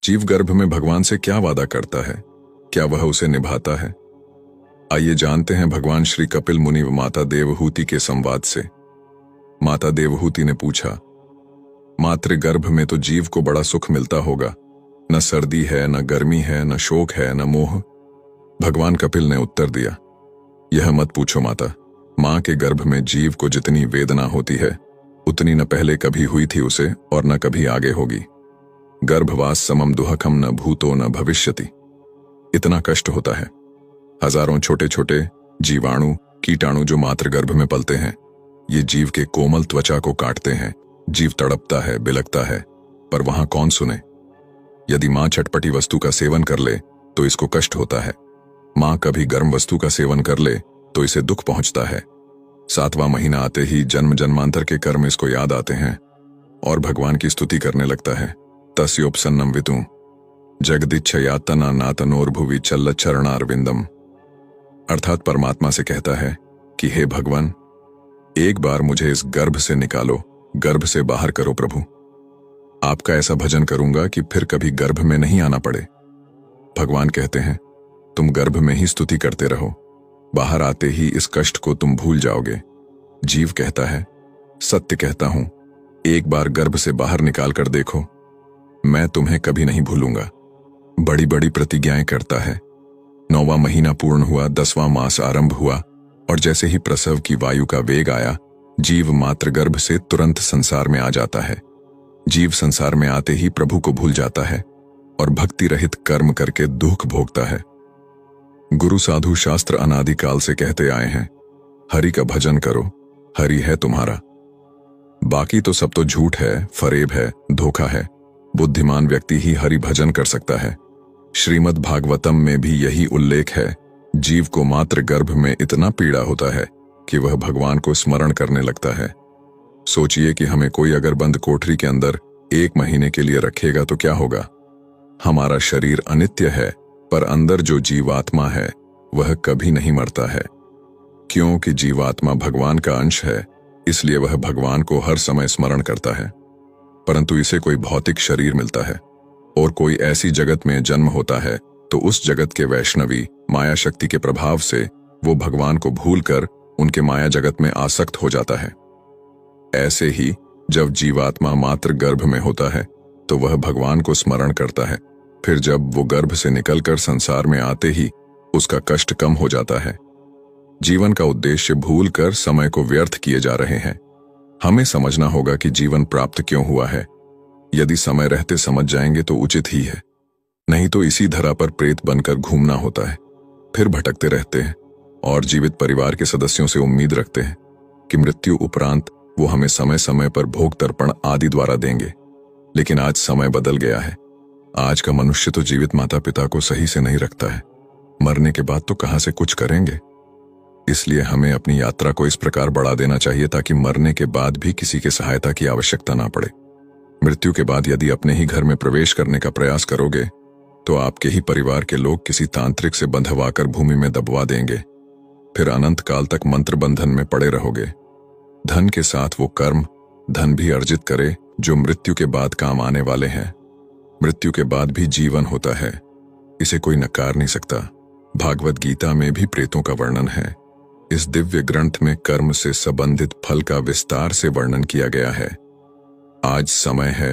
जीव गर्भ में भगवान से क्या वादा करता है? क्या वह उसे निभाता है? आइए जानते हैं भगवान श्री कपिल मुनि व माता देवहूति के संवाद से। माता देवहूति ने पूछा, मातृ गर्भ में तो जीव को बड़ा सुख मिलता होगा, न सर्दी है, न गर्मी है, न शोक है, न मोह। भगवान कपिल ने उत्तर दिया, यह मत पूछो माता। मां के गर्भ में जीव को जितनी वेदना होती है उतनी न पहले कभी हुई थी उसे और न कभी आगे होगी। गर्भवास समम दुहकम न भूतो न भविष्यति। इतना कष्ट होता है। हजारों छोटे छोटे जीवाणु कीटाणु जो मातृगर्भ में पलते हैं, ये जीव के कोमल त्वचा को काटते हैं। जीव तड़पता है, बिलखता है, पर वहां कौन सुने? यदि मां चटपटी वस्तु का सेवन कर ले तो इसको कष्ट होता है। मां कभी गर्म वस्तु का सेवन कर ले तो इसे दुख पहुंचता है। 7वां महीना आते ही जन्म जन्मांतर के कर्म इसको याद आते हैं और भगवान की स्तुति करने लगता है। तस्योपसन्नम वितु जगदिच्छयातना नातनोर्भुवि चरणारविंदम। अर्थात परमात्मा से कहता है कि हे भगवान, एक बार मुझे इस गर्भ से निकालो, गर्भ से बाहर करो प्रभु। आपका ऐसा भजन करूंगा कि फिर कभी गर्भ में नहीं आना पड़े। भगवान कहते हैं, तुम गर्भ में ही स्तुति करते रहो, बाहर आते ही इस कष्ट को तुम भूल जाओगे। जीव कहता है, सत्य कहता हूं, एक बार गर्भ से बाहर निकाल कर देखो, मैं तुम्हें कभी नहीं भूलूंगा। बड़ी बड़ी प्रतिज्ञाएं करता है। 9वां महीना पूर्ण हुआ, 10वां मास आरंभ हुआ और जैसे ही प्रसव की वायु का वेग आया, जीव मातृगर्भ से तुरंत संसार में आ जाता है। जीव संसार में आते ही प्रभु को भूल जाता है और भक्ति रहित कर्म करके दुख भोगता है। गुरु साधु शास्त्र अनादिकाल से कहते आए हैं, हरि का भजन करो, हरि है तुम्हारा। बाकी तो सब तो झूठ है, फरेब है, धोखा है। बुद्धिमान व्यक्ति ही हरि भजन कर सकता है। श्रीमद् भागवतम में भी यही उल्लेख है। जीव को मात्र गर्भ में इतना पीड़ा होता है कि वह भगवान को स्मरण करने लगता है। सोचिए कि हमें कोई अगर बंद कोठरी के अंदर 1 महीने के लिए रखेगा तो क्या होगा? हमारा शरीर अनित्य है, पर अंदर जो जीवात्मा है वह कभी नहीं मरता है। क्योंकि जीवात्मा भगवान का अंश है, इसलिए वह भगवान को हर समय स्मरण करता है। परंतु इसे कोई भौतिक शरीर मिलता है और कोई ऐसी जगत में जन्म होता है तो उस जगत के वैष्णवी माया शक्ति के प्रभाव से वो भगवान को भूलकर उनके माया जगत में आसक्त हो जाता है। ऐसे ही जब जीवात्मा मात्र गर्भ में होता है तो वह भगवान को स्मरण करता है। फिर जब वो गर्भ से निकलकर संसार में आते ही उसका कष्ट कम हो जाता है। जीवन का उद्देश्य भूलकर समय को व्यर्थ किए जा रहे हैं। हमें समझना होगा कि जीवन प्राप्त क्यों हुआ है। यदि समय रहते समझ जाएंगे तो उचित ही है, नहीं तो इसी धरा पर प्रेत बनकर घूमना होता है। फिर भटकते रहते हैं और जीवित परिवार के सदस्यों से उम्मीद रखते हैं कि मृत्यु उपरांत वो हमें समय समय पर भोग तर्पण आदि द्वारा देंगे। लेकिन आज समय बदल गया है। आज का मनुष्य तो जीवित माता पिता को सही से नहीं रखता है, मरने के बाद तो कहां से कुछ करेंगे। इसलिए हमें अपनी यात्रा को इस प्रकार बढ़ा देना चाहिए ताकि मरने के बाद भी किसी के सहायता की आवश्यकता ना पड़े। मृत्यु के बाद यदि अपने ही घर में प्रवेश करने का प्रयास करोगे तो आपके ही परिवार के लोग किसी तांत्रिक से बंधवाकर भूमि में दबवा देंगे। फिर अनंत काल तक मंत्र बंधन में पड़े रहोगे। धन के साथ वो कर्म धन भी अर्जित करे जो मृत्यु के बाद काम आने वाले हैं। मृत्यु के बाद भी जीवन होता है, इसे कोई नकार नहीं सकता। भागवत गीता में भी प्रेतों का वर्णन है। इस दिव्य ग्रंथ में कर्म से संबंधित फल का विस्तार से वर्णन किया गया है। आज समय है